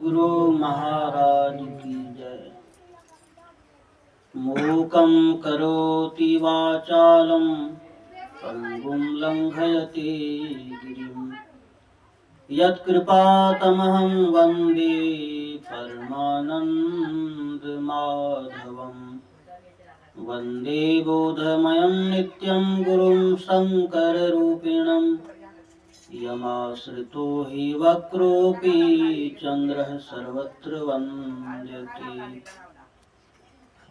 सद्गुरु महाराज की जय। मूकं करोति वाचालं पंगुं लंघयते गिरिं यत्कृपातमहं वन्दे परमानन्दमाधवम्। वन्दे बोधमयं नित्यं गुरुं शङ्कररूपिणं यमाश्रितो हि वक्रोऽपि चन्द्रः सर्वत्र वन्द्यते।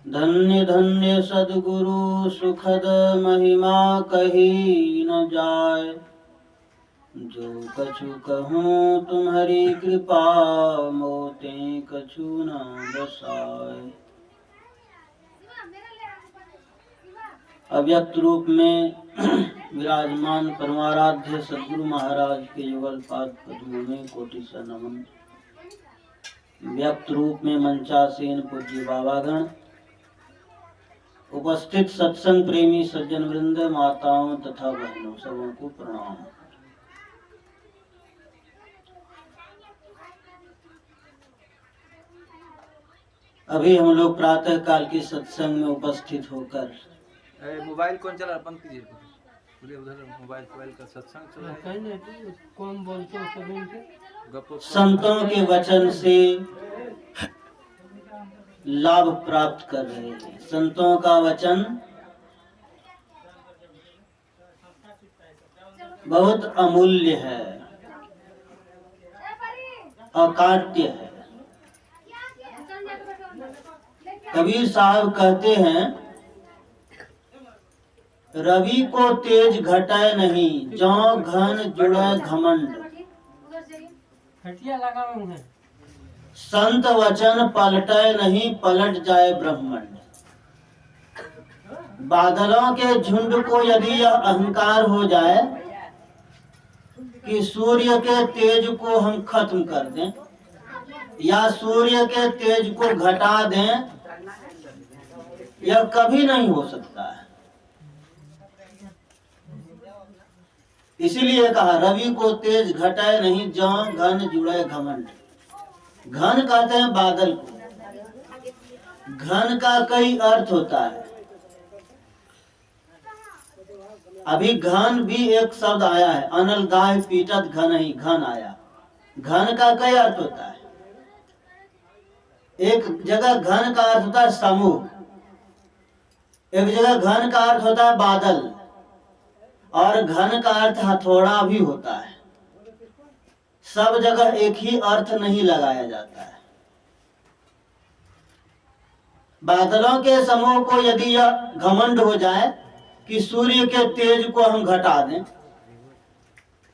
धन्य धन्य सद्गुरु सुखद महिमा कही न जाय। जो कछु कहूँ तुम्हारी कृपा मोते कछु न बसाए। अव्यक्त रूप में विराजमान परमाराध्य सद्गुरु महाराज के युगल पाद पद्मों में कोटि सा नमन। व्यक्त रूप में मंचासीन पूज्य बाबागण, उपस्थित सत्संग प्रेमी सज्जन वृंद, माताओं तथा बहनों, सबों को प्रणाम। अभी हम लोग प्रातः काल के सत्संग में उपस्थित होकर मोबाइल कौन चला बंद कीजिए। उधर मोबाइल का सत्संग चल रहा है। कौन बोलते हैं संतों के वचन से लाभ प्राप्त कर रहे हैं। संतों का वचन बहुत अमूल्य है, अकाट्य है। कबीर साहब कहते हैं, रवि को तेज घटाए नहीं, जौ घन जुड़े घमंड। संत वचन पलटाए नहीं, पलट जाए ब्रह्मांड। बादलों के झुंड को यदि यह अहंकार हो जाए कि सूर्य के तेज को हम खत्म कर दें या सूर्य के तेज को घटा दें, यह कभी नहीं हो सकता है। इसीलिए कहा, रवि को तेज घटाए नहीं, जौ घन जुड़े घमंड। घन कहते हैं बादल को। घन का कई अर्थ होता है। अभी घन भी एक शब्द आया है, अनल गाय पीटत घन ही, घन आया। घन का कई अर्थ होता है। एक जगह घन का अर्थ होता है समूह, एक जगह घन का अर्थ होता है बादल, और घन का अर्थ हथौड़ा भी होता है। सब जगह एक ही अर्थ नहीं लगाया जाता है। बादलों के समूह को यदि यह घमंड हो जाए कि सूर्य के तेज को हम घटा दें,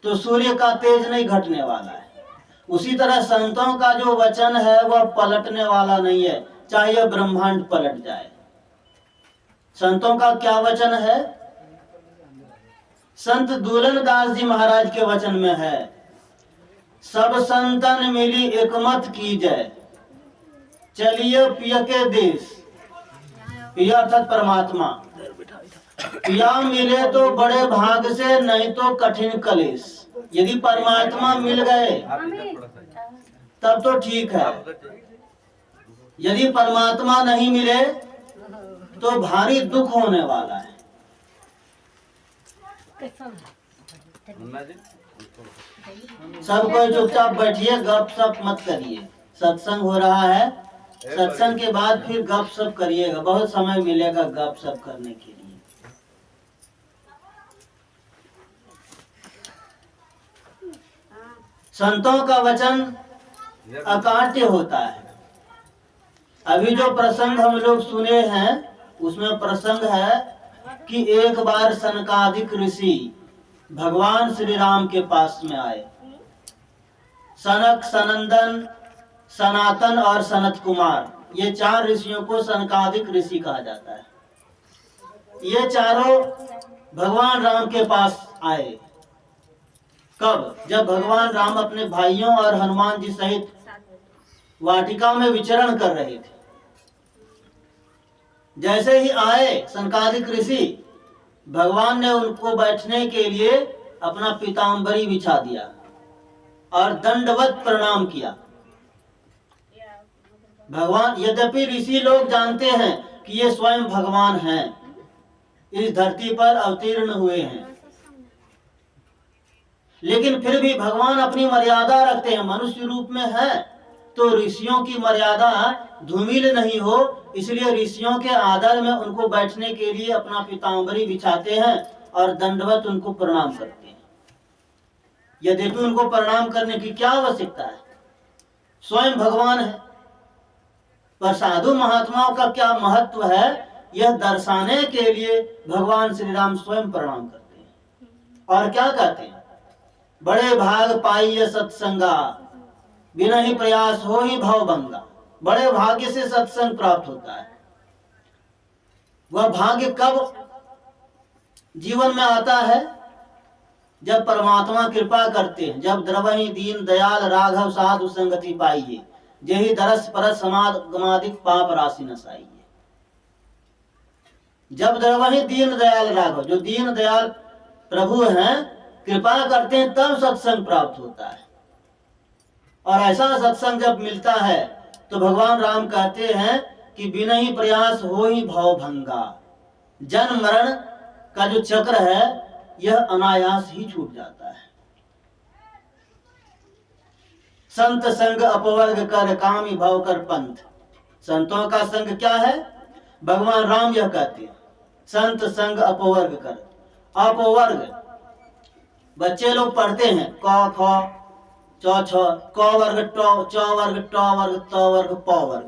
तो सूर्य का तेज नहीं घटने वाला है। उसी तरह संतों का जो वचन है वह पलटने वाला नहीं है, चाहे ब्रह्मांड पलट जाए। संतों का क्या वचन है? संत दूलन दास जी महाराज के वचन में है, सब संतन मिली एकमत कीजय, चलिए पिया के देश। पिया अर्थात परमात्मा। पिया मिले तो बड़े भाग से, नहीं तो कठिन कलेश। यदि परमात्मा मिल गए तब तो ठीक है, यदि परमात्मा नहीं मिले तो भारी दुख होने वाला है। सब कोई चुपचाप बैठिए, गप सप मत करिए। सत्संग हो रहा है, सत्संग के बाद फिर गप सप करिएगा, बहुत समय मिलेगा गप सप करने के लिए। संतों का वचन अकाट्य होता है। अभी जो प्रसंग हम लोग सुने हैं उसमें प्रसंग है कि एक बार सनकादिक ऋषि भगवान श्री राम के पास में आए। सनक, सनंदन, सनातन और सनत कुमार, ये चार ऋषियों को सनकादिक ऋषि कहा जाता है। ये चारों भगवान राम के पास आए। कब? जब भगवान राम अपने भाइयों और हनुमान जी सहित वाटिका में विचरण कर रहे थे। जैसे ही आए सनकादिक ऋषि, भगवान ने उनको बैठने के लिए अपना पीताम्बरी बिछा दिया और दंडवत प्रणाम किया। भगवान, यद्यपि ऋषि लोग जानते हैं कि ये स्वयं भगवान हैं, इस धरती पर अवतीर्ण हुए हैं, लेकिन फिर भी भगवान अपनी मर्यादा रखते हैं। मनुष्य रूप में है तो ऋषियों की मर्यादा धूमिल नहीं हो, इसलिए ऋषियों के आदर में उनको बैठने के लिए अपना पीताम्बरी बिछाते हैं और दंडवत उनको प्रणाम करते हैं। यद्यपि उनको प्रणाम करने की क्या आवश्यकता है, स्वयं भगवान है। पर साधु महात्माओं का क्या महत्व है, यह दर्शाने के लिए भगवान श्री राम स्वयं प्रणाम करते हैं और क्या कहते हैं, बड़े भाग पाइय सत्संगा, बिना ही प्रयास हो ही भवभंगा। बड़े भाग्य से सत्संग प्राप्त होता है। वह भाग्य कब जीवन में आता है, जब परमात्मा कृपा करते हैं। जब द्रवहि दीन दयाल राघव साधु संगति पाइए, जेहि दरस परस समागमादिक पाप राशि नसाइए। जब द्रवहि दीन दयाल राघव, जो दीन दयाल प्रभु हैं, कृपा करते हैं, तब सत्संग प्राप्त होता है। और ऐसा सत्संग जब मिलता है तो भगवान राम कहते हैं कि बिना ही प्रयास हो ही भवभंगा। जन्म मरण का जो चक्र है यह अनायास ही छूट जाता है। संत संग अपवर्ग कर कामी भव कर पंथ। संतों का संग क्या है, भगवान राम यह कहते हैं, संत संग अपवर्ग कर। अपवर्ग बच्चे लोग पढ़ते हैं, क ख च छ, क वर्ग ट, च वर्ग ट वर्ग त वर्ग प वर्ग।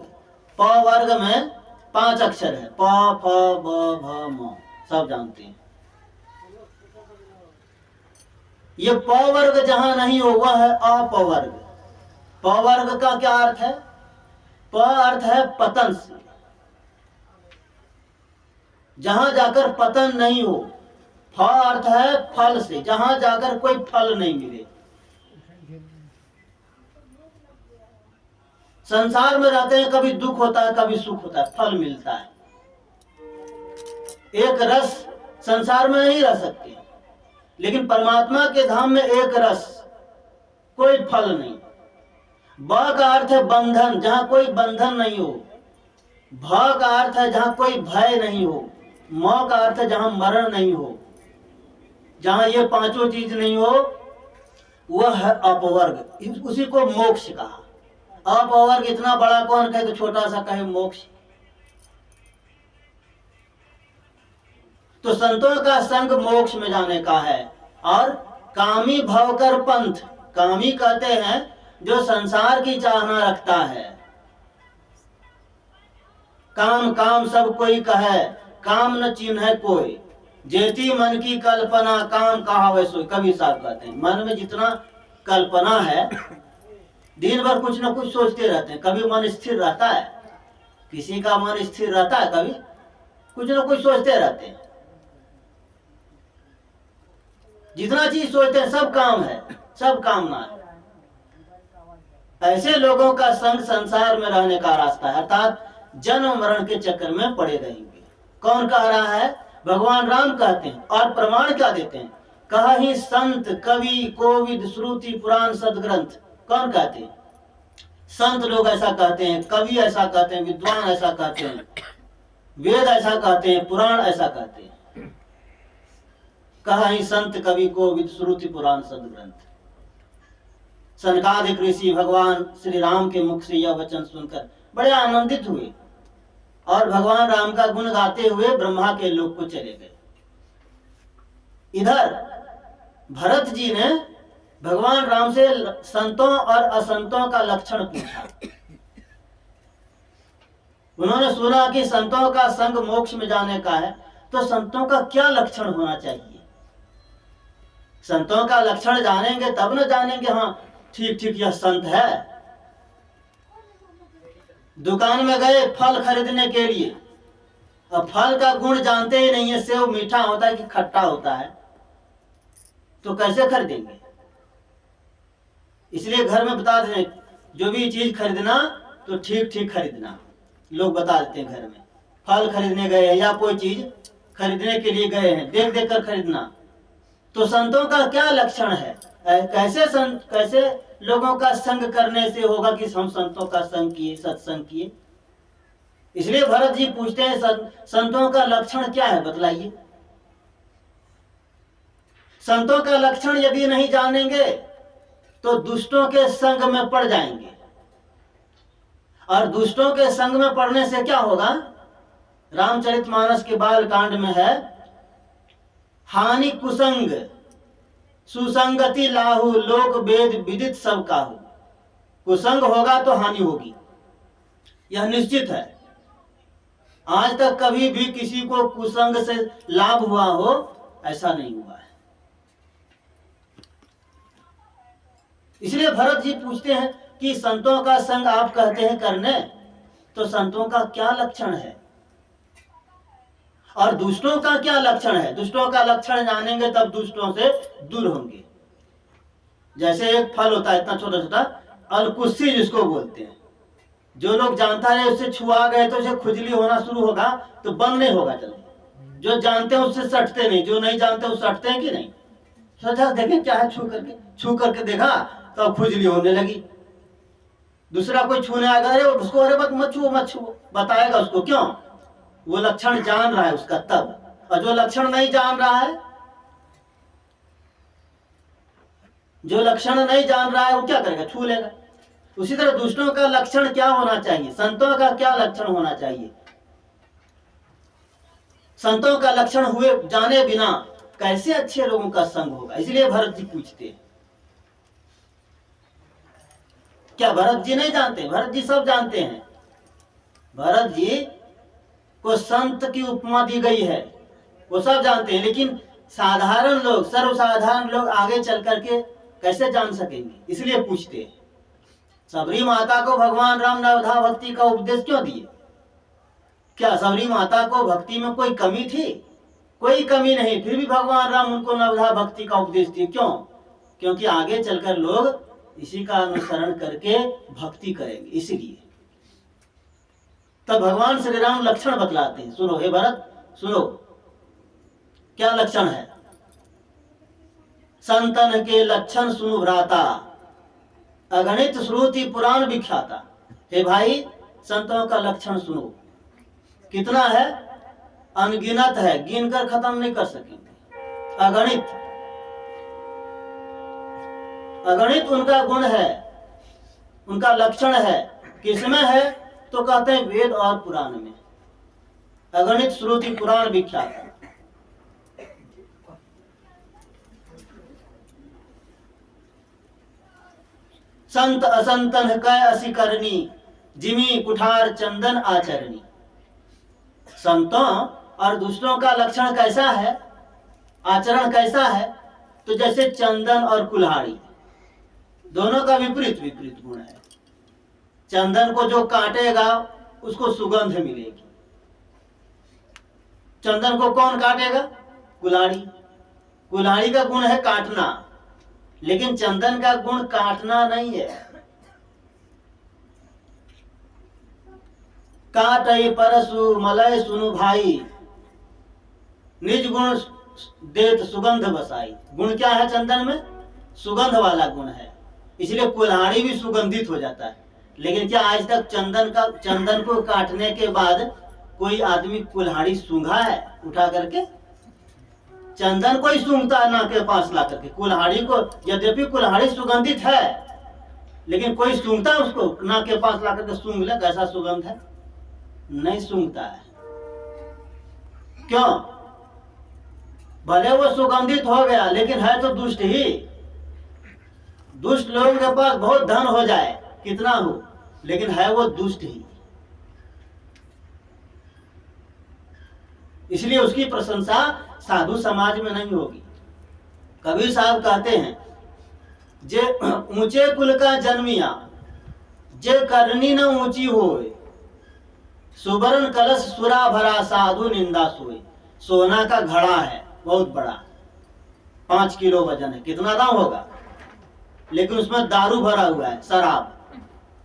प वर्ग में 5 अक्षर है, प फ ब भ म, सब जानते हैं। ये प वर्ग जहां नहीं हो वह है अपवर्ग। प वर्ग का क्या अर्थ है, प अर्थ है पतन से, जहां जाकर पतन नहीं हो। फ अर्थ है फल से, जहां जाकर कोई फल नहीं मिले। संसार में रहते हैं, कभी दुख होता है कभी सुख होता है, फल मिलता है। एक रस संसार में नहीं रह सकते, लेकिन परमात्मा के धाम में एक रस, कोई फल नहीं। ब का अर्थ है बंधन, जहां कोई बंधन नहीं हो। भ का अर्थ है जहां कोई भय नहीं हो। म का अर्थ है जहां मरण नहीं हो। जहां ये 5 चीज नहीं हो वह है अपवर्ग, उसी को मोक्ष कहा। अपवर्ग इतना बड़ा कौन कहे तो छोटा सा कहे मोक्ष। तो संतों का संग मोक्ष में जाने का है। और कामी भवकर पंथ, कामी कहते हैं जो संसार की चाहना रखता है। काम काम सब कोई कहे, काम न चिन्ह कोई, जेती मन की कल्पना काम कहावे सोई। कवि साहब कहते हैं मन में जितना कल्पना है, दिन भर कुछ न कुछ सोचते रहते हैं। कभी मन स्थिर रहता है, किसी का मन स्थिर रहता है, कभी कुछ न कुछ सोचते रहते हैं। जितना चीज सोचते हैं सब काम है, सब कामना है। ऐसे लोगों का संग संसार में रहने का रास्ता है, अर्थात जन्म मरण के चक्कर में पड़े रहेंगे। कौन कह रहा है, भगवान राम कहते हैं। और प्रमाण क्या देते हैं, कहीं संत कवि कोविद श्रुति पुराण सदग्रंथ। कौन कहते हैं, संत लोग ऐसा कहते हैं, कवि ऐसा कहते हैं, विद्वान ऐसा कहते हैं, वेद ऐसा कहते हैं, पुराण ऐसा कहते हैं। कहीं संत कवि कोविद श्रुति पुराण सदग्रंथ। सनकादिक ऋषि भगवान श्री राम के मुख से यह वचन सुनकर बड़े आनंदित हुए और भगवान राम का गुण गाते हुए ब्रह्मा के लोक को चले गए। इधर भरत जी ने भगवान राम से संतों और असंतों का लक्षण पूछा। उन्होंने सुना कि संतों का संग मोक्ष में जाने का है, तो संतों का क्या लक्षण होना चाहिए। संतों का लक्षण जानेंगे तब न जानेंगे हाँ ठीक ठीक यह संत है। दुकान में गए फल खरीदने के लिए, अब फल का गुण जानते ही नहीं है, सेव मीठा होता है कि खट्टा होता है, तो कैसे खरीदेंगे। इसलिए घर में बता दें, जो भी चीज खरीदना तो ठीक ठीक खरीदना। लोग बता देते हैं घर में, फल खरीदने गए हैं या कोई चीज खरीदने के लिए गए हैं, देख देख कर खरीदना। तो संतों का क्या लक्षण है, कैसे लोगों का संग करने से होगा कि हम संतों का संग किए, सत्संग किए। इसलिए भरत जी पूछते हैं संतों का लक्षण क्या है, बतलाइए। संतों का लक्षण यदि नहीं जानेंगे तो दुष्टों के संग में पड़ जाएंगे, और दुष्टों के संग में पड़ने से क्या होगा, रामचरितमानस के बाल कांड में है, हानि कुसंग सुसंगति लाहु लोक वेद विदित सब काहू। कुसंग होगा तो हानि होगी, यह निश्चित है। आज तक कभी भी किसी को कुसंग से लाभ हुआ हो, ऐसा नहीं हुआ है। इसलिए भरत जी पूछते हैं कि संतों का संग आप कहते हैं करने, तो संतों का क्या लक्षण है और दुष्टों का क्या लक्षण है। दुष्टों का लक्षण जानेंगे तब दुष्टों से दूर होंगे। जैसे एक फल होता है इतना छोटा छोटा, अलकुस्सी जिसको बोलते हैं, जो लोग जानता है उससे छुआ गए तो उसे खुजली होना शुरू होगा तो बंद नहीं होगा जल्दी। जो जानते हैं उससे सटते नहीं, जो नहीं जानते वो सटते हैं कि नहीं। सोचा देखें क्या है, छू करके देखा तो खुजली होने लगी। दूसरा कोई छूने आएगा, अरे उसको अरे मत छुओ बताएगा उसको, क्यों, वो लक्षण जान रहा है उसका तब। और जो लक्षण नहीं जान रहा है, जो लक्षण नहीं जान रहा है वो क्या करेगा, छू लेगा। उसी तरह दुष्टों का लक्षण क्या होना चाहिए, संतों का क्या लक्षण होना चाहिए। संतों का लक्षण हुए जाने बिना कैसे अच्छे लोगों का संग होगा। इसलिए भरत जी पूछते हैं। क्या भरत जी नहीं जानते, भरत जी सब जानते हैं। भरत जी को संत की उपमा दी गई है, वो सब जानते हैं, लेकिन साधारण लोग, सर्वसाधारण लोग आगे चल करके कैसे जान सकेंगे, इसलिए पूछते हैं। सबरी माता को भगवान राम नवधा भक्ति का उपदेश क्यों दिए। क्या सबरी माता को भक्ति में कोई कमी थी, कोई कमी नहीं, फिर भी भगवान राम उनको नवधा भक्ति का उपदेश दिए। क्यों, क्योंकि आगे चलकर लोग इसी का अनुसरण करके भक्ति करेंगे, इसलिए। तब भगवान श्री राम लक्षण बतलाते हैं। सुनो हे भरत, सुनो क्या लक्षण है। संतन के लक्षण सुनु भ्राता, अगणित श्रुति पुराण विख्याता। हे भाई, संतों का लक्षण सुनो। कितना है, अनगिनत है, गिनकर खत्म नहीं कर सकेंगे। अगणित अगणित उनका गुण है, उनका लक्षण है। किसमें है, तो कहते हैं वेद और पुराण में। अगणित श्रुति पुराण विख्यात। संत असंतन कय असी करनी, जिमी कुठार चंदन आचरणी। संतों और दूसरों का लक्षण कैसा है, आचरण कैसा है, तो जैसे चंदन और कुल्हाड़ी, दोनों का विपरीत विपरीत गुण है। चंदन को जो काटेगा उसको सुगंध मिलेगी। चंदन को कौन काटेगा, कुल्हाड़ी। कुल्हाड़ी का गुण है काटना, लेकिन चंदन का गुण काटना नहीं है। काटई परसु मलय सुनु भाई, निज गुण देत सुगंध बसाई। गुण क्या है चंदन में, सुगंध वाला गुण है, इसलिए कुल्हाड़ी भी सुगंधित हो जाता है। लेकिन क्या आज तक चंदन को काटने के बाद कोई आदमी कुल्हाड़ी सूंघा है उठा करके। चंदन को ही सूंघता है ना के पास ला करके, कुल्हाड़ी को, यद्यपि कुल्हाड़ी सुगंधित है लेकिन कोई सूंघता है उसको ना के पास ला करके सूंघ ले कैसा सुगंध है, नहीं सूंघता है। क्यों, भले वो सुगंधित हो गया लेकिन है तो दुष्ट ही। दुष्ट लोगों के पास बहुत धन हो जाए, कितना हो, लेकिन है वो दुष्ट ही, इसलिए उसकी प्रशंसा साधु समाज में नहीं होगी। कबीर साहब कहते हैं, जे ऊंचे कुल का जन्मिया, जे करनी न ऊंची होए, सुवर्ण कलश सुरा भरा साधु निंदा सोए। सोना का घड़ा है बहुत बड़ा, 5 किलो वजन है, कितना दाम होगा, लेकिन उसमें दारू भरा हुआ है, शराब।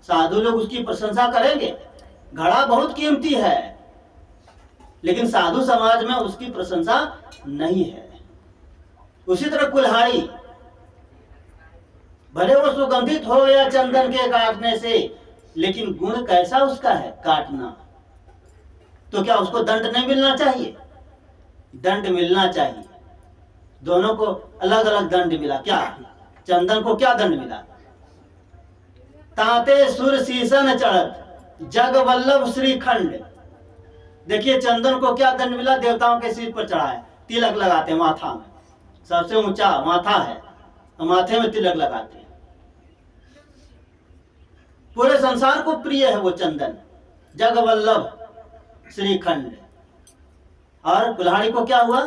साधु लोग उसकी प्रशंसा करेंगे। घड़ा बहुत कीमती है, लेकिन साधु समाज में उसकी प्रशंसा नहीं है। उसी तरह कुल्हाड़ी, भले वो सुगंधित हो गया चंदन के काटने से, लेकिन गुण कैसा उसका है काटना, तो क्या उसको दंड नहीं मिलना चाहिए? दंड मिलना चाहिए। दोनों को अलग अलग दंड मिला। क्या चंदन को क्या दंड मिला? ताते सुर सीसन चढ़त जग वल्लभ श्रीखंड। देखिए चंदन को क्या दंड मिला? देवताओं के सिर पर चढ़ाए, तिलक लगाते हैं माथा में, सबसे ऊंचा माथा है, माथे में तिलक लगाते हैं। पूरे संसार को प्रिय है वो चंदन, जग वल्लभ श्रीखंड। और कुल्हाड़ी को क्या हुआ?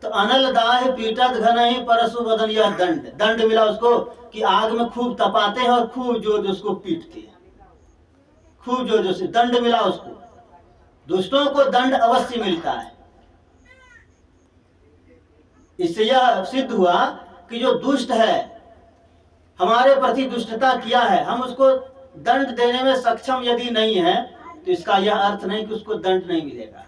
तो अनल दाह पीटत घन ही परशु बदन, यह दंड, दंड मिला उसको कि आग में खूब तपाते हैं और खूब जोर उसको पीटते हैं, खूब जोर से दंड मिला उसको। दुष्टों को दंड अवश्य मिलता है। इससे यह सिद्ध हुआ कि जो दुष्ट है, हमारे प्रति दुष्टता किया है, हम उसको दंड देने में सक्षम यदि नहीं है, तो इसका यह अर्थ नहीं कि उसको दंड नहीं मिलेगा।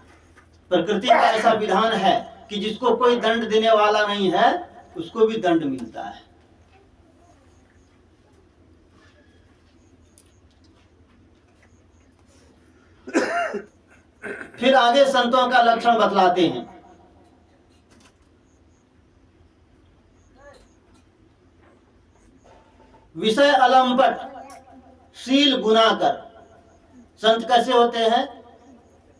प्रकृति का ऐसा विधान है कि जिसको कोई दंड देने वाला नहीं है, उसको भी दंड मिलता है। फिर आगे संतों का लक्षण बतलाते हैं। विषय अलंपट शील गुनाकर। संत कैसे होते हैं?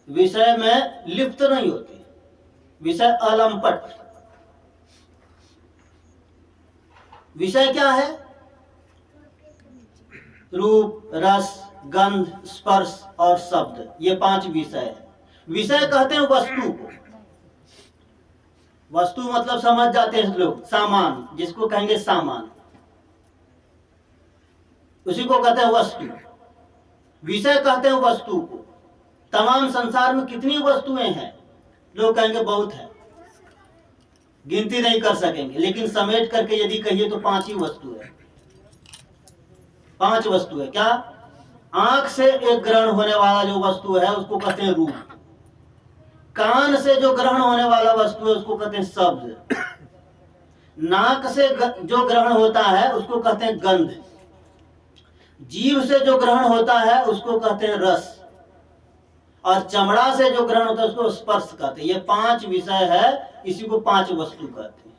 विषय में लिप्त नहीं होते, विषय अलंपट। विषय क्या है? रूप, रस, गंध, स्पर्श और शब्द, ये 5 विषय है। विषय कहते हैं वस्तु को। वस्तु मतलब समझ जाते हैं लोग, सामान, जिसको कहेंगे सामान, उसी को कहते हैं वस्तु। विषय कहते हैं वस्तु को। तमाम संसार में कितनी वस्तुएं हैं? लोग कहेंगे बहुत है, गिनती नहीं कर सकेंगे, लेकिन समेट करके यदि कहिए तो 5 ही वस्तु है। 5 वस्तु है। क्या? आंख से एक ग्रहण होने वाला जो वस्तु है उसको कहते हैं रूप। कान से जो ग्रहण होने वाला वस्तु है उसको कहते हैं शब्द। नाक से जो ग्रहण होता है उसको कहते हैं गंध। जीभ से जो ग्रहण होता है उसको कहते हैं रस, और चमड़ा से जो ग्रहण होता है उसको स्पर्श कहते हैं। ये 5 विषय है, इसी को 5 वस्तु कहते हैं।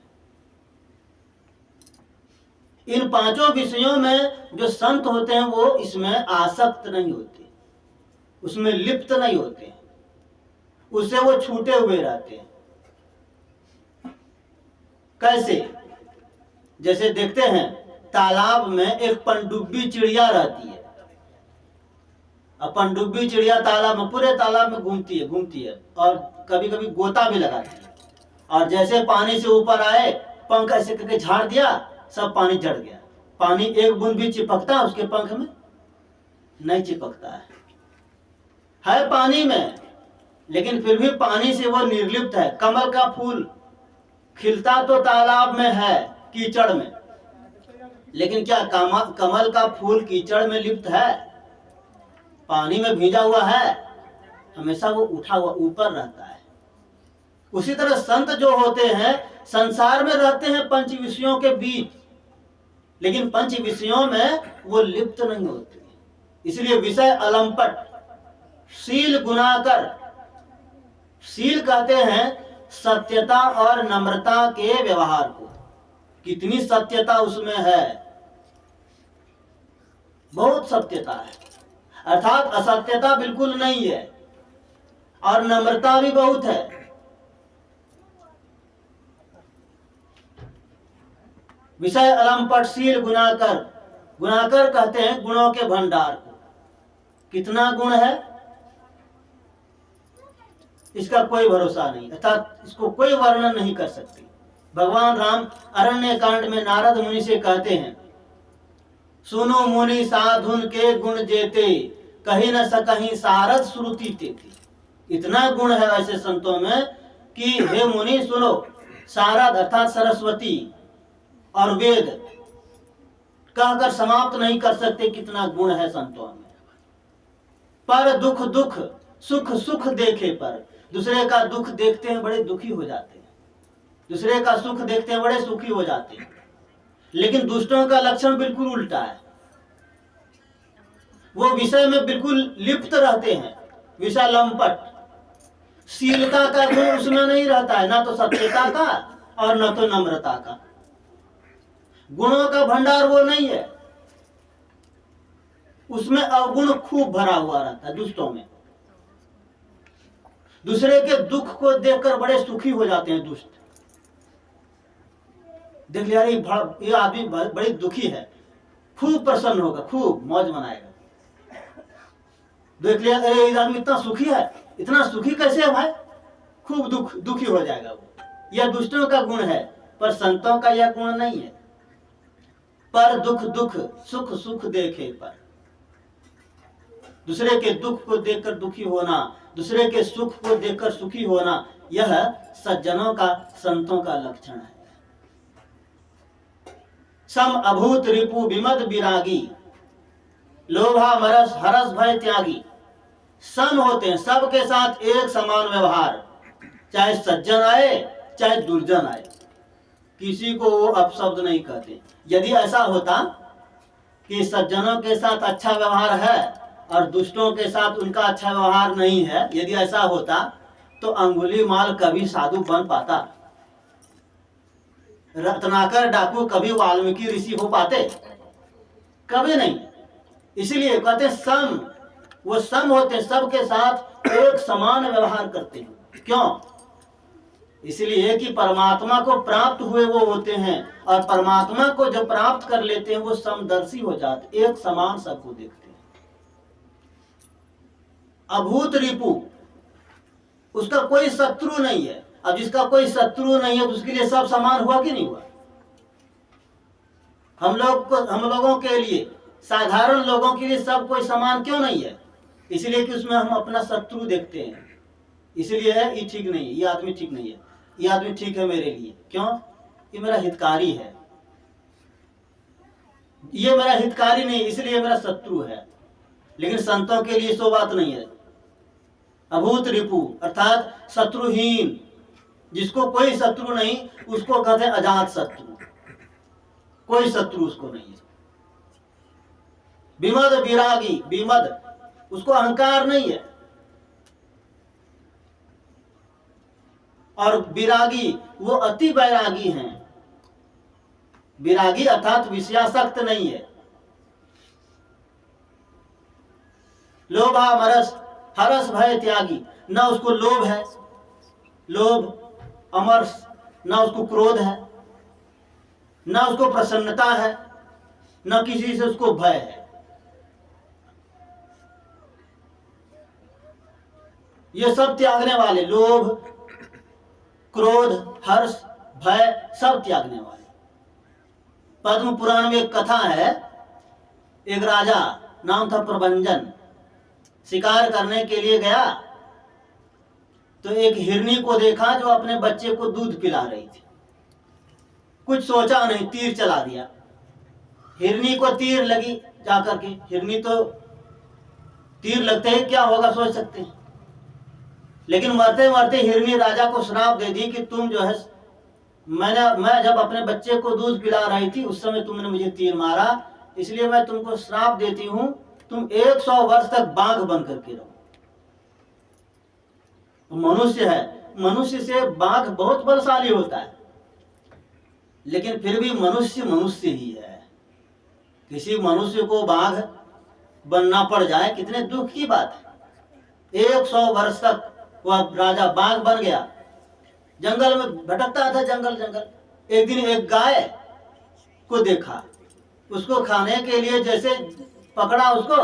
इन 5 विषयों में जो संत होते हैं वो इसमें आसक्त नहीं होते, उसमें लिप्त नहीं होते, उससे वो छूटे हुए रहते हैं। कैसे? जैसे देखते हैं तालाब में एक पनडुब्बी चिड़िया रहती है। अब पनडुब्बी चिड़िया तालाब में, पूरे तालाब में घूमती है और कभी कभी गोता भी लगाती है। और जैसे पानी से ऊपर आए, पंख ऐसे करके झाड़ दिया, सब पानी चढ़ गया। पानी एक बूंद भी चिपकता है उसके पंख में? नहीं चिपकता है पानी में, लेकिन फिर भी पानी से वो निर्लिप्त है। कमल का फूल खिलता तो तालाब में है, कीचड़ में, लेकिन क्या कमल का फूल कीचड़ में लिप्त है? पानी में भीजा हुआ है, हमेशा वो उठा हुआ ऊपर रहता है। उसी तरह संत जो होते हैं संसार में रहते हैं 5 विषयों के बीच, लेकिन 5 विषयों में वो लिप्त नहीं होते। इसलिए विषय अलंपट शील गुनाकर। शील कहते हैं सत्यता और नम्रता के व्यवहार को। कितनी सत्यता उसमें है, बहुत सत्यता है, अर्थात असत्यता बिल्कुल नहीं है, और नम्रता भी बहुत है। विषय अलंपट शील गुनाकर। गुनाकर कहते हैं गुणों के भंडार को। कितना गुण है इसका कोई भरोसा नहीं, अर्थात इसको कोई वर्णन नहीं कर सकते। भगवान राम अरण्य कांड में नारद मुनि से कहते हैं, सुनो मुनि साधुन के गुण जेते, कहीं न सकहीं सारद श्रुति तेते। इतना गुण है ऐसे संतों में कि हे मुनि सुनो, सारद अर्थात सरस्वती और वेद कहकर समाप्त नहीं कर सकते, कितना गुण है संतों में। पर दुख दुख सुख सुख देखे पर, दूसरे का दुख देखते हैं बड़े दुखी हो जाते हैं, दूसरे का सुख देखते हैं बड़े सुखी हो जाते हैं। लेकिन दुष्टों का लक्षण बिल्कुल उल्टा है। वो विषय में बिल्कुल लिप्त रहते हैं, विषय लंपट। शीलता का गुण उसमें नहीं रहता है, ना तो सत्यता का और ना तो नम्रता का। गुणों का भंडार वो नहीं है, उसमें अवगुण खूब भरा हुआ रहता है दुष्टों में। दूसरे के दुख को देखकर बड़े सुखी हो जाते हैं दुष्ट। देख लिया ये आदमी बड़ी दुखी है, खूब प्रसन्न होगा, खूब मौज मनाएगा। देख लिया अरे ये आदमी इतना सुखी है, इतना सुखी कैसे है भाई, खूब दुखी हो जाएगा वो। यह दुष्टों का गुण है, पर संतों का यह गुण नहीं है। पर दुख दुख सुख सुख देखे पर, दूसरे के दुख को देखकर दुखी होना, दूसरे के सुख को देखकर सुखी होना, यह सज्जनों का, संतों का लक्षण है। सम अभूत रिपु विमद विरागी, लोभा मरस हरस भय त्यागी। सम होते हैं, सबके साथ एक समान व्यवहार, चाहे सज्जन आए चाहे दुर्जन आए, किसी को वो अपशब्द नहीं कहते। यदि ऐसा होता कि सज्जनों के साथ अच्छा व्यवहार है और दुष्टों के साथ उनका अच्छा व्यवहार नहीं है, यदि ऐसा होता तो अंगुलीमाल कभी साधु बन पाता? रत्नाकर डाकू कभी वाल्मीकि ऋषि हो पाते? कभी नहीं। इसलिए कहते सम, वो सम होते हैं, सबके साथ एक समान व्यवहार करते हैं। क्यों? इसलिए कि परमात्मा को प्राप्त हुए वो होते हैं, और परमात्मा को जब प्राप्त कर लेते हैं वो समदर्शी हो जाते, एक समान सबको देखते हैं। अभूत रिपु, उसका कोई शत्रु नहीं है। अब जिसका कोई शत्रु नहीं है तो उसके लिए सब समान हुआ कि नहीं हुआ? हम लोगों के लिए, साधारण लोगों के लिए सब कोई समान क्यों नहीं है? इसलिए कि उसमें हम अपना शत्रु देखते हैं। इसलिए ये ठीक नहीं है, ये आदमी ठीक नहीं है, ये आदमी ठीक है मेरे लिए। क्यों? ये मेरा हितकारी है, ये मेरा हितकारी नहीं, इसलिए मेरा शत्रु है। लेकिन संतों के लिए सो बात नहीं है। अभूत रिपु अर्थात शत्रुहीन, जिसको कोई शत्रु नहीं, उसको कहते हैं अजात शत्रु, कोई शत्रु उसको नहीं है। विमद विरागी, विमद उसको अहंकार नहीं है, और विरागी वो अति वैरागी हैं। विरागी अर्थात विषयासक्त नहीं है। लोभा मरस हरस भय त्यागी, न उसको लोभ है, लोभ अमरस, न उसको क्रोध है, न उसको प्रसन्नता है, न किसी से उसको भय है। ये सब त्यागने वाले, लोभ क्रोध हर्ष भय सब त्यागने वाले। पद्म पुराण में एक कथा है, एक राजा नाम था प्रभंजन, शिकार करने के लिए गया तो एक हिरनी को देखा जो अपने बच्चे को दूध पिला रही थी। कुछ सोचा नहीं, तीर चला दिया। हिरनी को तीर लगी जाकर के, हिरनी तो तीर लगते ही क्या होगा सोच सकते हैं। लेकिन मरते मरते हिरनी राजा को श्राप दे दी कि तुम जो है, मैं जब अपने बच्चे को दूध पिला रही थी उस समय तुमने मुझे तीर मारा, इसलिए मैं तुमको श्राप देती हूं, तुम 100 वर्ष तक बाघ बन करके रहो। मनुष्य है, मनुष्य से बाघ बहुत बलशाली होता है, लेकिन फिर भी मनुष्य मनुष्य ही है। किसी मनुष्य को बाघ बनना पड़ जाए, कितने दुख की बात है। 100 वर्ष तक वह राजा बाघ बन गया, जंगल में भटकता था, जंगल। एक दिन एक गाय को देखा, उसको खाने के लिए जैसे पकड़ा उसको,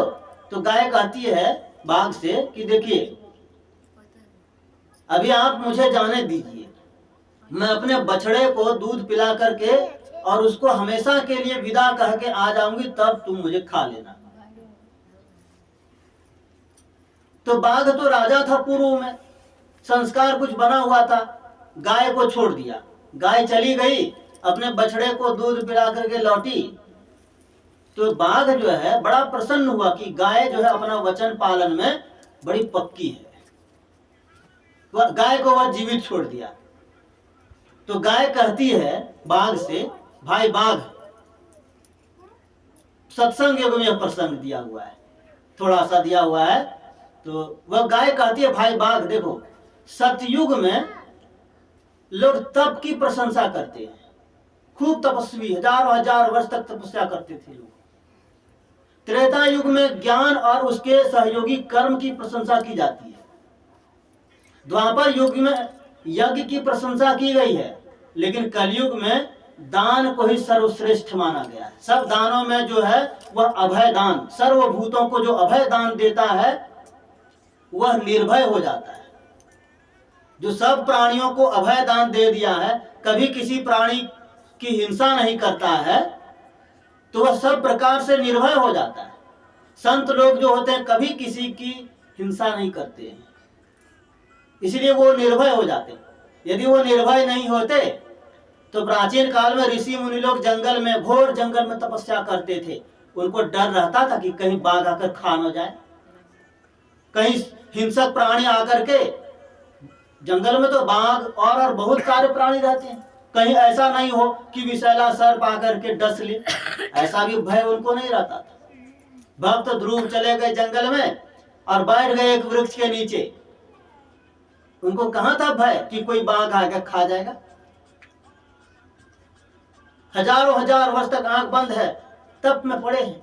तो गाय कहती है बाघ से कि देखिए अभी आप मुझे जाने दीजिए, मैं अपने बछड़े को दूध पिला करके और उसको हमेशा के लिए विदा कह के आ जाऊंगी, तब तुम मुझे खा लेना। तो बाघ तो राजा था, पूर्व में संस्कार कुछ बना हुआ था, गाय को छोड़ दिया। गाय चली गई, अपने बछड़े को दूध पिला करके लौटी, तो बाघ जो है बड़ा प्रसन्न हुआ कि गाय जो है अपना वचन पालन में बड़ी पक्की है। गाय को वह जीवित छोड़ दिया। तो गाय कहती है बाघ से, भाई बाघ, सत्संग युग में यह प्रसंग दिया हुआ है, थोड़ा सा दिया हुआ है। तो वह गाय कहती है, भाई बाघ देखो, सतयुग में लोग तप की प्रशंसा करते हैं, खूब तपस्वी, हजारों हजार वर्ष तक तपस्या करते थे लोग। त्रेता युग में ज्ञान और उसके सहयोगी कर्म की प्रशंसा की जाती है। द्वापर युग में यज्ञ की प्रशंसा की गई है, लेकिन कलयुग में दान को ही सर्वश्रेष्ठ माना गया है। सब दानों में जो है वह अभय दान, सर्वभूतों को जो अभय दान देता है वह निर्भय हो जाता है। जो सब प्राणियों को अभय दान दे दिया है, कभी किसी प्राणी की हिंसा नहीं करता है, तो वह सब प्रकार से निर्भय हो जाता है। संत लोग जो होते हैं कभी किसी की हिंसा नहीं करते हैं, इसलिए वो निर्भय हो जाते हैं। यदि वो निर्भय नहीं होते तो प्राचीन काल में ऋषि मुनि लोग जंगल में, घोर जंगल में तपस्या करते थे। उनको डर रहता था कि कहीं बाघ आकर खा न जाए, कहीं हिंसक प्राणी आकर के, जंगल में तो बाघ और बहुत सारे प्राणी रहते हैं, कहीं ऐसा नहीं हो कि विषैला सर्प आकर के डस ले, ऐसा भी भय उनको नहीं रहता था। भक्त ध्रुव चले गए जंगल में और बैठ गए एक वृक्ष के नीचे। उनको कहां था भय कि कोई बाघ आकर खा जाएगा। हजारों हजार वर्ष तक आंख बंद है, तप में पड़े हैं,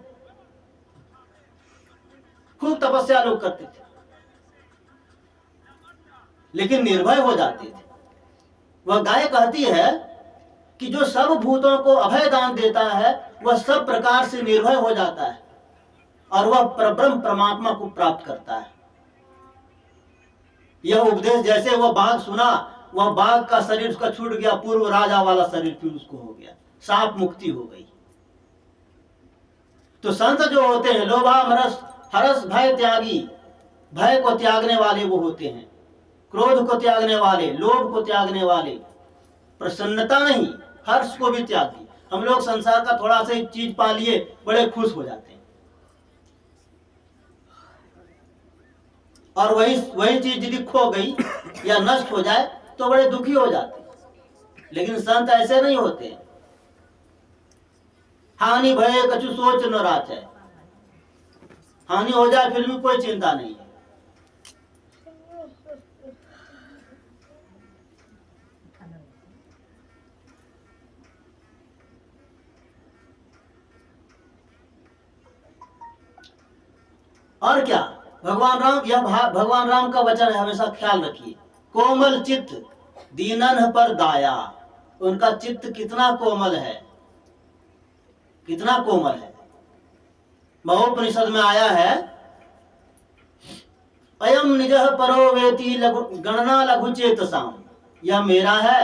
खूब तपस्या लोग करते थे, लेकिन निर्भय हो जाते थे। वह गाय कहती है कि जो सब भूतों को अभय दान देता है वह सब प्रकार से निर्भय हो जाता है और वह परब्रह्म परमात्मा को प्राप्त करता है। यह उपदेश जैसे वह बाघ सुना, वह बाघ का शरीर उसका छूट गया, पूर्व राजा वाला शरीर फिर उसको हो गया, साप मुक्ति हो गई। तो संत जो होते हैं लोभामरस हरस भय त्यागी, भय को त्यागने वाले वो होते हैं, क्रोध को त्यागने वाले, लोभ को त्यागने वाले, प्रसन्नता नहीं हर्ष को भी त्याग दी। हम लोग संसार का थोड़ा सा चीज पा लिए बड़े खुश हो जाते हैं, और वही चीज यदि खो गई या नष्ट हो जाए तो बड़े दुखी हो जाते हैं। लेकिन संत ऐसे नहीं होते। हानि भय कछु सोच न राचै, हानि हो जाए फिर भी कोई चिंता नहीं है। और क्या भगवान राम, यह भगवान राम का वचन है, हमेशा ख्याल रखिए। कोमल चित्त दीनन पर दाया, उनका चित्त कितना कोमल है, कितना कोमल है। महोपनिषद में आया है, अयम निजः परो वेति गणना लघु चेतसाम, यह मेरा है,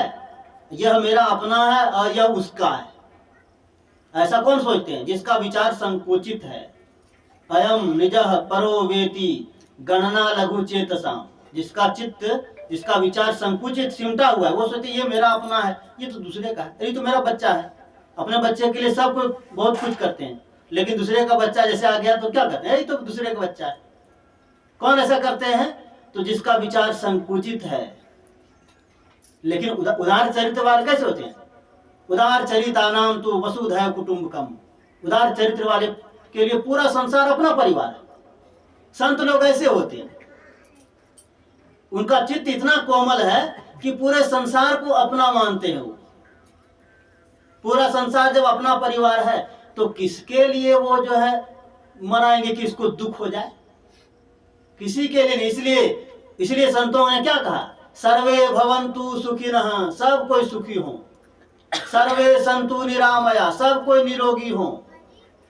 यह मेरा अपना है और यह उसका है। ऐसा कौन सोचते हैं? जिसका विचार संकुचित है। अयम निजः परो वेति गणना लघु चेतसाम, जिसका चित्त, जिसका विचार संकुचित, सिमटा हुआ है, वो सोचते ये मेरा अपना है, ये तो दूसरे का है, ये तो मेरा बच्चा है। अपने बच्चे के लिए सब कोई बहुत कुछ करते हैं, लेकिन दूसरे का बच्चा जैसे आ गया तो क्या करते हैं, ये तो दूसरे का बच्चा है। कौन ऐसा करते हैं? तो जिसका विचार संकुचित है। लेकिन उदार चरित्र वाले कैसे होते हैं? उदार चरितानाम तो वसुधैव कुटुंबकम, उदार चरित्र वाले के लिए पूरा संसार अपना परिवार है। संत लोग ऐसे होते हैं, उनका चित्त इतना कोमल है कि पूरे संसार को अपना मानते हैं। वो पूरा संसार जब अपना परिवार है तो किसके लिए वो जो है मनाएंगे कि इसको दुख हो जाए? किसी के लिए नहीं। इसलिए संतों ने क्या कहा, सर्वे भवन्तु सुखिनः, सब कोई सुखी हो, सर्वे सन्तु निरामया, सब कोई निरोगी हो।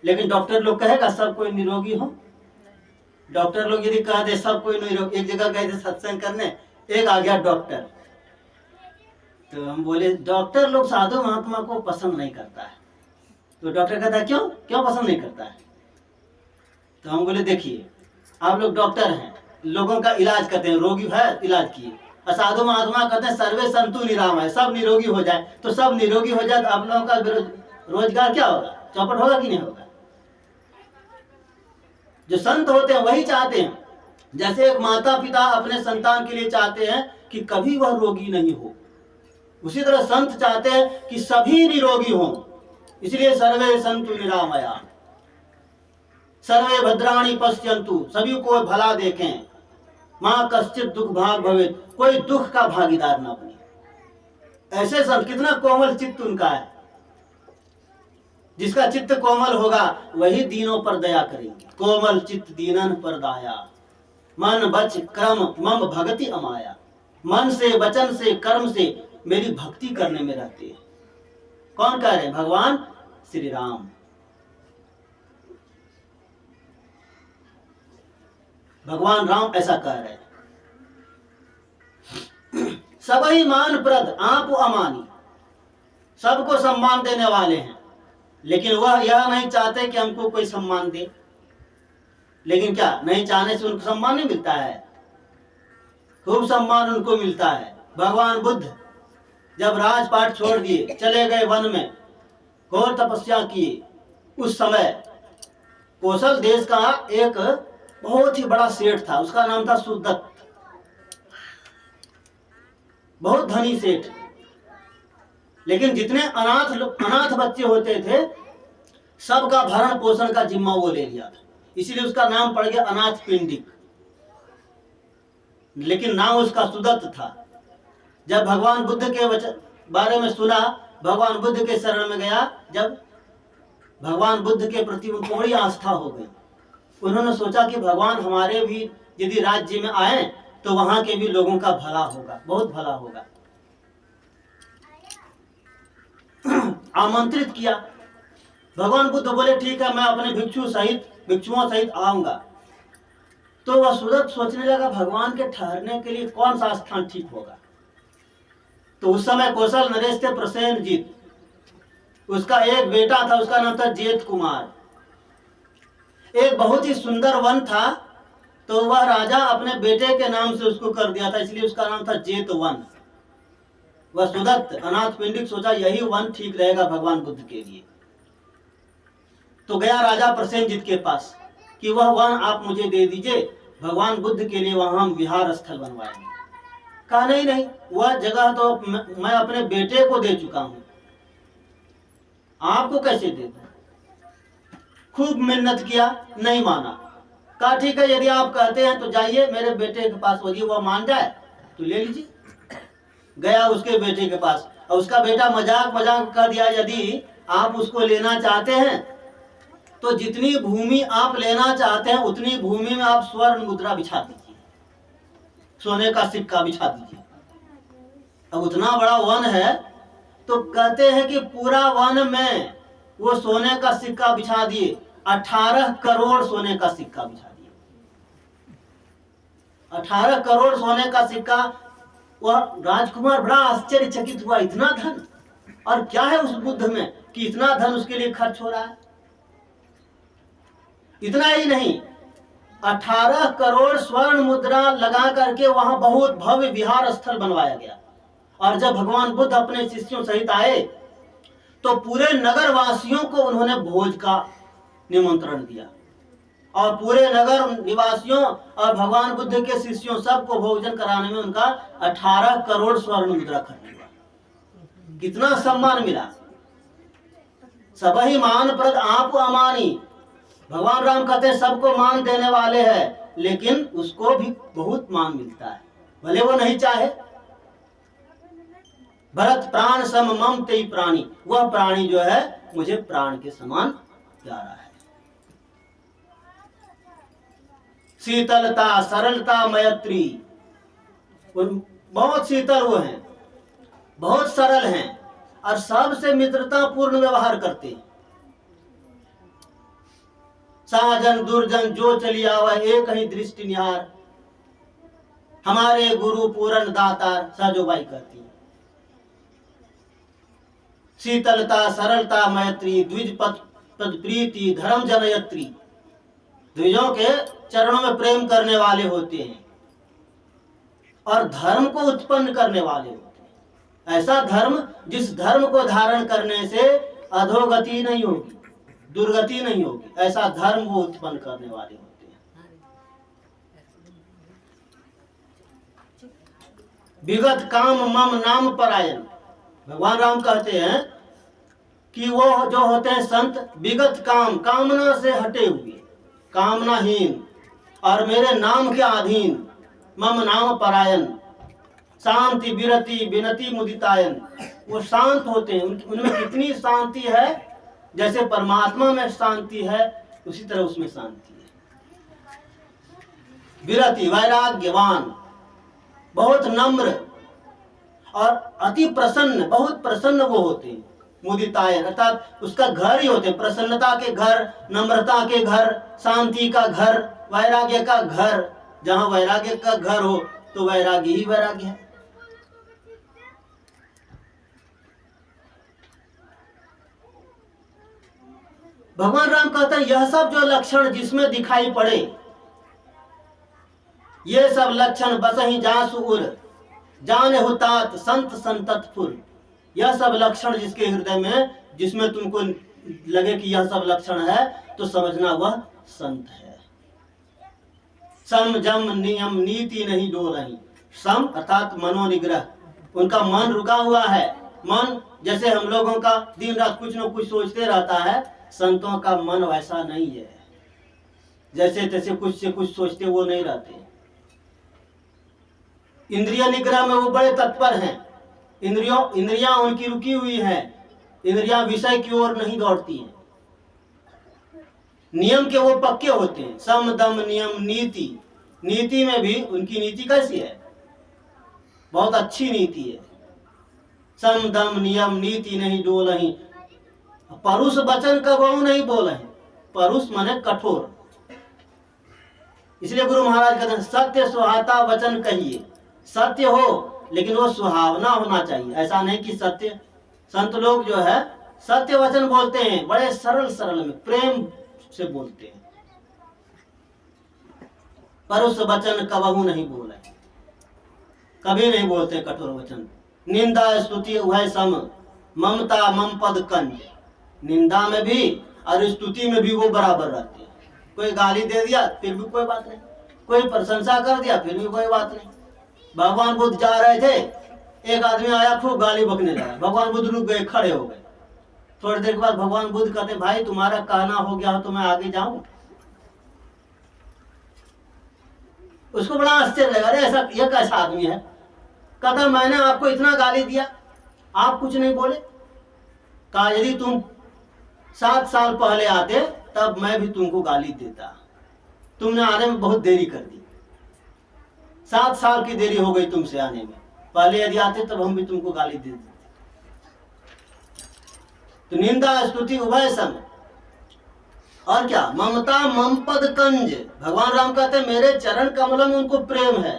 लेकिन डॉक्टर लोग कहेगा सब कोई निरोगी हो? डॉक्टर लोग यदि कह दे सब कोई निरोगी, एक जगह गए थे सत्संग करने, एक आ गया डॉक्टर, तो हम बोले डॉक्टर लोग साधु महात्मा को पसंद नहीं करता है। तो डॉक्टर कहता है क्यों पसंद नहीं करता है? तो हम बोले देखिए, आप लोग डॉक्टर हैं, लोगों का इलाज करते हैं, रोगी है इलाज किए, और साधु महात्मा कहते हैं सर्वे सन्तु निरामय, सब निरोगी हो जाए। तो सब निरोगी हो जाए तो आप लोगों का रोजगार क्या होगा? चौपट होगा कि नहीं होगा? जो संत होते हैं वही चाहते हैं, जैसे एक माता पिता अपने संतान के लिए चाहते हैं कि कभी वह रोगी नहीं हो, उसी तरह संत चाहते हैं कि सभी निरोगी हों। इसलिए सर्वे सन्तु निरामया, सर्वे भद्राणि पश्यन्तु, सभी को भला देखें, माँ कश्चित दुख भाग भवेत्, कोई दुख का भागीदार ना बने। ऐसे संत, कितना कोमल चित्त उनका है। जिसका चित्त कोमल होगा वही दीनों पर दया करेंगे। कोमल चित्त दीनन पर दाया, मन बच क्रम मम भगति अमाया। मन से, वचन से, कर्म से मेरी भक्ति करने में रहते हैं। कौन कह रहे हैं? भगवान श्री राम। भगवान राम ऐसा कह रहे हैं। सबही मान प्रद आप अमानी, सबको सम्मान देने वाले हैं, लेकिन वह यह नहीं चाहते कि हमको कोई सम्मान दे। लेकिन क्या नहीं चाहने से उनको सम्मान नहीं मिलता है? खूब सम्मान उनको मिलता है। भगवान बुद्ध जब राजपाट छोड़ दिए, चले गए वन में, घोर तपस्या किए, उस समय कौशल देश का एक बहुत ही बड़ा सेठ था, उसका नाम था सुदत्त। बहुत धनी सेठ, लेकिन जितने अनाथ बच्चे होते थे सबका भरण पोषण का जिम्मा वो ले लिया था, इसीलिए उसका नाम पड़ गया अनाथ पिंडिक। लेकिन नाम उसका सुदत्त था। जब भगवान बुद्ध के बारे में सुना, भगवान बुद्ध के शरण में गया, जब भगवान बुद्ध के प्रति उनको बड़ी आस्था हो गई, उन्होंने सोचा कि भगवान हमारे भी यदि राज्य में आए तो वहां के भी लोगों का भला होगा, बहुत भला होगा। आमंत्रित किया। भगवान बुद्ध बोले ठीक है, मैं अपने भिक्षुओं सहित आऊंगा। तो वह सुदत्त सोचने लगा भगवान के ठहरने के लिए कौन सा स्थान ठीक होगा। तो उस समय कौशल नरेश थे प्रसेनजीत, उसका एक बेटा था, उसका नाम था जेत कुमार। एक बहुत ही सुंदर वन था, तो वह राजा अपने बेटे के नाम से उसको कर दिया था, इसलिए उसका नाम था जेत वन। वह सुदत्त अनाथ पिंडिक सोचा यही वन ठीक रहेगा भगवान बुद्ध के लिए। तो गया राजा प्रसेनजीत के पास कि वह वन आप मुझे दे दीजिए, भगवान बुद्ध के लिए वहां हम विहार स्थल बनवाएंगे। कहा नहीं नहीं, वह जगह तो मैं अपने बेटे को दे चुका हूं, आपको कैसे दे दूं? खूब मेहनत किया, नहीं माना। कहा ठीक है, यदि आप कहते हैं तो जाइए मेरे बेटे के पास, यदि वह मान जाए तो ले लीजिए। गया उसके बेटे के पास, और उसका बेटा मजाक कर दिया, यदि आप उसको लेना चाहते हैं तो जितनी भूमि आप लेना चाहते हैं उतनी भूमि में आप स्वर्ण मुद्रा बिछा दीजिए, सोने का सिक्का बिछा दीजिए। अब उतना बड़ा वन है, तो कहते हैं कि पूरा वन में वो सोने का सिक्का बिछा दिए, 18 करोड़ सोने का सिक्का बिछा दिए। 18 करोड़ सोने का सिक्का। वह राजकुमार बड़ा आश्चर्यचकित हुआ, इतना धन, और क्या है उस बुद्ध में कि इतना धन उसके लिए खर्च हो रहा है। इतना ही नहीं, 18 करोड़ स्वर्ण मुद्रा लगा करके वहां बहुत भव्य विहार स्थल बनवाया गया। और जब भगवान बुद्ध अपने शिष्यों सहित आए तो पूरे नगर वासियों को उन्होंने भोज का निमंत्रण दिया, और पूरे नगर निवासियों और भगवान बुद्ध के शिष्यों सबको भोजन कराने में उनका 18 करोड़ स्वर्ण मुद्रा खर्च हुआ। कितना सम्मान मिला। सबही मान प्रद आप अमानी। भगवान राम कहते हैं सबको मान देने वाले हैं, लेकिन उसको भी बहुत मान मिलता है, भले वो नहीं चाहे। भरत प्राण सम मम तेई प्राणी, वह प्राणी जो है मुझे प्राण के समान प्यारा है। शीतलता, सरलता, मैत्री, बहुत शीतल वो हैं, बहुत सरल हैं, और सबसे मित्रता पूर्ण व्यवहार करते हैं। साजन दुर्जन जो चली आवा एक ही दृष्टि निहार, हमारे गुरु पूरन दातार, साजोबाई कहती है। शीतलता, सरलता, मैत्री, द्विज पद प्रीति, धर्म जनयत्री, द्विजों के चरणों में प्रेम करने वाले होते हैं और धर्म को उत्पन्न करने वाले होते हैं। ऐसा धर्म जिस धर्म को धारण करने से अधोगति नहीं होगी, दुर्गति नहीं होगी, ऐसा धर्म वो उत्पन्न करने वाले होते हैं। विगत काम मम नाम परायण, भगवान राम कहते हैं कि वो जो होते हैं संत विगत काम, कामना से हटे हुए, कामनाहीन और मेरे नाम के अधीन, मम नाम परायण, शांति विरति विनति मुदितायन। वो शांत होते हैं, उनमें कितनी शांति है, जैसे परमात्मा में शांति है उसी तरह उसमें शांति है। विरति वैराग्यवान, बहुत नम्र और अति प्रसन्न, बहुत प्रसन्न वो होते हैं। मुदितायन अर्थात उसका घर ही होते हैं, प्रसन्नता के घर, नम्रता के घर, शांति का घर, वैराग्य का घर। जहां वैराग्य का घर हो तो वैराग्य ही वैराग्य है। भगवान राम कहते हैं यह सब जो लक्षण जिसमें दिखाई पड़े, ये सब लक्षण बस ही जासु उर, जाने हुतात संत संतत फुर। यह सब लक्षण जिसके हृदय में, जिसमें तुमको लगे कि यह सब लक्षण है, तो समझना वह संत है। सम जम नियम नीति नहीं डोलहीं। सम अर्थात मनोनिग्रह, उनका मन रुका हुआ है। मन जैसे हम लोगों का दिन रात कुछ न कुछ सोचते रहता है, संतों का मन वैसा नहीं है। जैसे तैसे कुछ से कुछ सोचते वो नहीं रहते। इंद्रिय निग्रह में वो बड़े तत्पर हैं। इंद्रियां उनकी रुकी हुई हैं। इंद्रियां विषय की ओर नहीं दौड़ती हैं। नियम के वो पक्के होते हैं। सम दम नियम नीति, नीति में भी उनकी नीति कैसी है? बहुत अच्छी नीति है। सम दम नियम नीति नहीं डोलहीं। परुष वचन कबहू नहीं बोले। परुष माने कठोर। इसलिए गुरु महाराज कहते हैं सत्य सुहाता वचन कहिए। सत्य हो लेकिन वो सुहावना होना चाहिए। ऐसा नहीं कि सत्य, संत लोग जो है सत्य वचन बोलते हैं, बड़े सरल सरल में प्रेम से बोलते हैं। परुष वचन कबहू नहीं बोले, कभी नहीं बोलते कठोर वचन। निंदा स्तुति उभय सम, ममता मम पद कंज। निंदा में भी और स्तुति में भी वो बराबर रहते हैं। कोई गाली दे दिया फिर भी कोई बात नहीं, कोई प्रशंसा कर दिया फिर भी कोई बात नहीं। भगवान बुद्ध जा रहे थे, एक आदमी आया खूब गाली बकने लगा। भगवान बुद्ध रुक गए, खड़े हो गए। थोड़ी देर के बाद भगवान बुद्ध कहते भाई तुम्हारा कहना हो गया तो मैं आगे जाऊं। उसको बड़ा आश्चर्य लगा, अरे ऐसा ये कैसा आदमी है? कहता मैंने आपको इतना गाली दिया, आप कुछ नहीं बोले। कहा यदि तुम 7 साल पहले आते तब मैं भी तुमको गाली देता। तुमने आने में बहुत देरी कर दी, 7 साल की देरी हो गई तुमसे आने में। पहले यदि आते तब हम भी तुमको गाली दे देते। तो निंदा स्तुति उभय सम, और क्या? ममता मम पद कंज। भगवान राम कहते हैं मेरे चरण कमलों में उनको प्रेम है।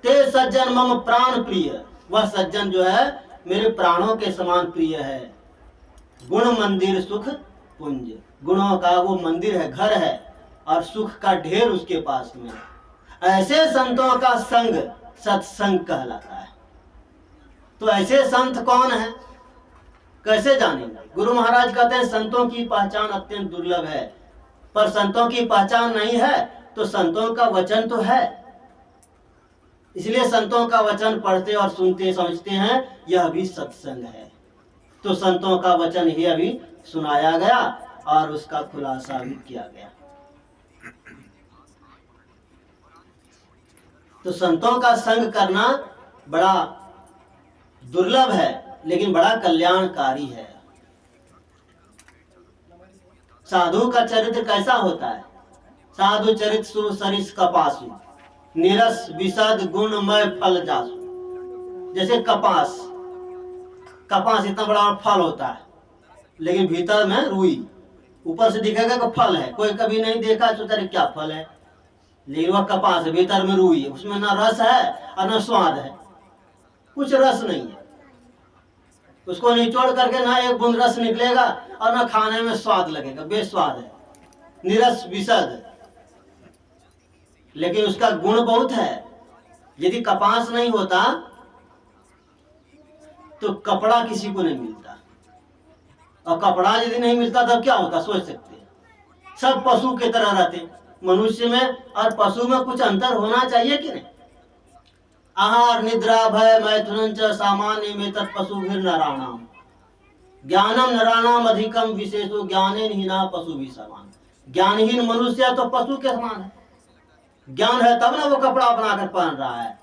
ते सज्जन मम प्राण प्रिय। वह सज्जन जो है मेरे प्राणों के समान प्रिय है। गुण मंदिर सुख पुंज। गुणों का वो मंदिर है, घर है, और सुख का ढेर उसके पास में। ऐसे संतों का संग सत्संग कहलाता है। तो ऐसे संत कौन है, कैसे जानेंगे? गुरु महाराज कहते हैं संतों की पहचान अत्यंत दुर्लभ है। पर संतों की पहचान नहीं है तो संतों का वचन तो है। इसलिए संतों का वचन पढ़ते और सुनते समझते हैं यह भी सत्संग है। तो संतों का वचन ही अभी सुनाया गया और उसका खुलासा भी किया गया। तो संतों का संग करना बड़ा दुर्लभ है लेकिन बड़ा कल्याणकारी है। साधु का चरित्र कैसा होता है? साधु चरित्र सुसरिस कपासु, निरस विशद गुणमय फल जासु। जैसे कपास, कपास इतना बड़ा फल होता है लेकिन भीतर में रुई। ऊपर से दिखेगा कि फल है, कोई कभी नहीं देखा सोचा क्या फल है, लेकिन वह कपास है, भीतर में रुई है। उसमें ना रस है और ना स्वाद है, कुछ रस नहीं है। उसको निचोड़ करके ना एक बूंद रस निकलेगा और ना खाने में स्वाद लगेगा, बेस्वाद है, निरस विशद। लेकिन उसका गुण बहुत है। यदि कपास नहीं होता तो कपड़ा किसी को नहीं मिलता, और कपड़ा यदि नहीं मिलता तब क्या होता सोच सकते हैं। सब पशु की तरह रहते। मनुष्य में और पशु में कुछ अंतर होना चाहिए कि नहीं? आहार निद्रा भय मैथुन च सामान्य में तत्पशु भी नराणाम। ज्ञानम नराणाम अधिकम विशेषो ज्ञानेन हीना पशु भी समान। ज्ञानहीन मनुष्य तो पशु के समान है। ज्ञान है तब ना वो कपड़ा बनाकर पहन रहा है,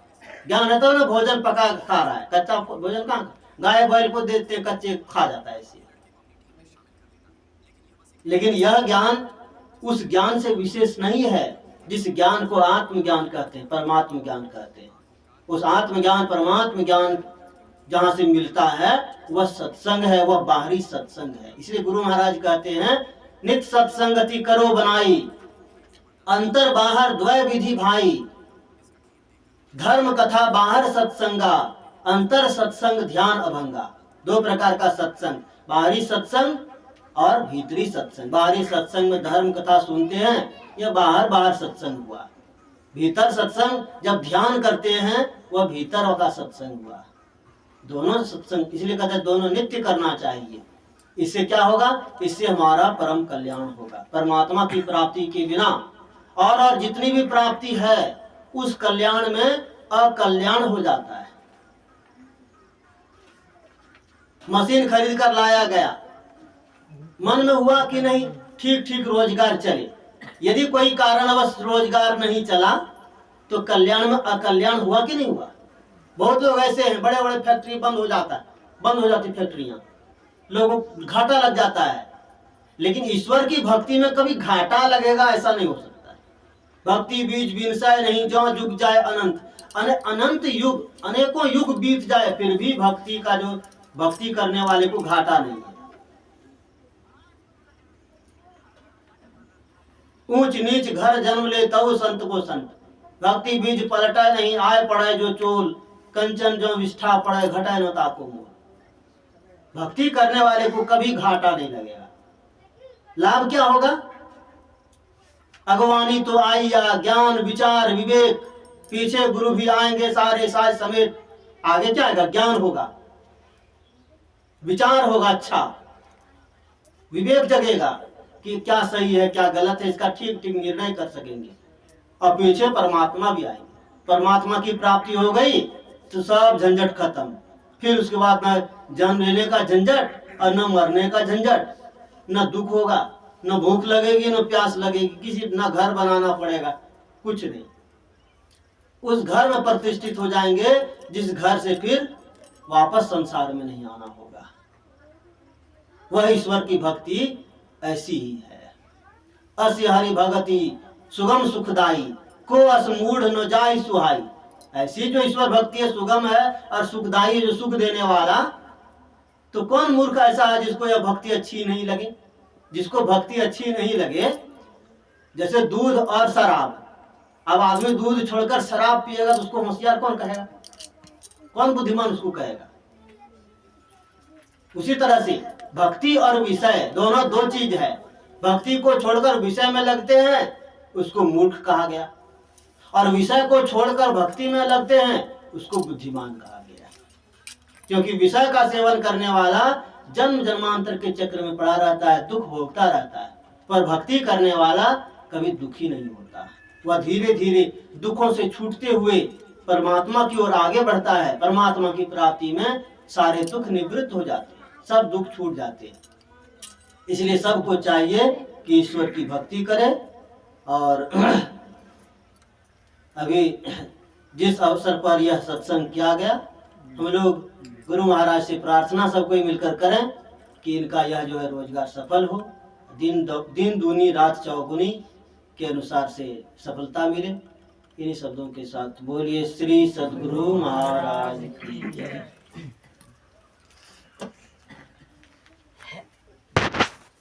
ज्ञान है तब ना भोजन पका खा रहा है। कच्चा भोजन कहाँ, गाय बैल को देते कच्चे खा जाता है ऐसे। लेकिन यह ज्ञान उस ज्ञान से विशेष नहीं है जिस ज्ञान को आत्मज्ञान कहते हैं, परमात्म ज्ञान कहते हैं। उस आत्मज्ञान परमात्म ज्ञान जहां से मिलता है वह सत्संग है, वह बाहरी सत्संग है। इसलिए गुरु महाराज कहते हैं नित्य सत्संगति करो बनाई, अंतर बाहर द्वय विधि भाई। धर्म कथा बाहर सत्संगा, अंतर सत्संग ध्यान अभंगा। दो प्रकार का सत्संग, बाहरी सत्संग और भीतरी सत्संग। बाहरी सत्संग में धर्म कथा सुनते हैं, यह बाहर सत्संग हुआ। भीतर सत्संग जब ध्यान करते हैं वह भीतर का सत्संग हुआ। दोनों सत्संग, इसलिए कहते हैं दोनों नित्य करना चाहिए। इससे क्या होगा, इससे हमारा परम कल्याण होगा। परमात्मा की प्राप्ति के बिना और जितनी भी प्राप्ति है उस कल्याण में अकल्याण हो जाता है। मशीन खरीद कर लाया गया, मन में हुआ कि नहीं ठीक ठीक रोजगार चले। यदि कोई कारणवश रोजगार नहीं चला तो कल्याण में अकल्याण हुआ कि नहीं हुआ। बहुत लोग ऐसे हैं, बड़े बड़े फैक्ट्री बंद हो जाता है, बंद हो जाती फैक्ट्रियां, लोगों को घाटा लग जाता है। लेकिन ईश्वर की भक्ति में कभी घाटा लगेगा ऐसा नहीं हो सकता है। भक्ति बीज बिनसाए नहीं, जो जुग जाए अनंत, अनंत युग, अनेकों युग बीत जाए फिर भी भक्ति का जो भक्ति करने वाले को घाटा नहीं है। ऊंच नीच घर जन्म ले तब संत को संत, भक्ति बीज पलटा नहीं, आए पड़े जो चोल, कंचन जो विष्ठा पड़े घटाए न ताको मोल। भक्ति करने वाले को कभी घाटा नहीं लगेगा। लाभ क्या होगा, अगवानी तो आइया, ज्ञान विचार विवेक, पीछे गुरु भी आएंगे सारे साज समेत। आगे क्या आएगा, ज्ञान होगा, विचार होगा, अच्छा विवेक जगेगा कि क्या सही है क्या गलत है, इसका ठीक ठीक निर्णय कर सकेंगे। और पीछे परमात्मा भी आएंगे। परमात्मा की प्राप्ति हो गई तो सब झंझट खत्म। फिर उसके बाद न जन्म लेने का झंझट और न मरने का झंझट, न दुख होगा, न भूख लगेगी, न प्यास लगेगी, किसी न घर बनाना पड़ेगा, कुछ नहीं। उस घर में प्रतिष्ठित हो जाएंगे जिस घर से फिर वापस संसार में नहीं आना होगा। वह ईश्वर की भक्ति ऐसी ही है। अस्य हरि भगति सुगम सुखदाई, को अस मूढ़ न जाय सुहाई। ऐसी जो ईश्वर भक्ति है सुगम है और सुखदाई, जो सुख देने वाला। तो कौन मूर्ख ऐसा है जिसको यह भक्ति अच्छी नहीं लगे। जिसको भक्ति अच्छी नहीं लगे, जैसे दूध और शराब, अब आदमी दूध छोड़कर शराब पिएगा तो उसको होशियार कौन कहेगा, कौन बुद्धिमान उसको कहेगा। उसी तरह से भक्ति और विषय दोनों दो चीज है। भक्ति को छोड़कर विषय में लगते हैं उसको मूर्ख कहा गया, और विषय को छोड़कर भक्ति में लगते हैं उसको बुद्धिमान कहा गया। क्योंकि विषय का सेवन करने वाला जन्म जन्मांतर के चक्र में पड़ा रहता है, दुख भोगता रहता है। पर भक्ति करने वाला कभी दुखी नहीं होता। वह धीरे धीरे दुखों से छूटते हुए परमात्मा की ओर आगे बढ़ता है। परमात्मा की प्राप्ति में सारे दुख निवृत्त हो जाते हैं, सब दुख छूट जाते हैं। इसलिए सबको चाहिए कि ईश्वर की भक्ति करे। और अभी जिस अवसर पर यह सत्संग किया गया, हम लोग गुरु महाराज से प्रार्थना सबको मिलकर करें कि इनका यह जो है रोजगार सफल हो, दिन दूनी रात चौगुनी के अनुसार से सफलता मिले। इन्हीं शब्दों के साथ बोलिए श्री सद्गुरु महाराज की जय।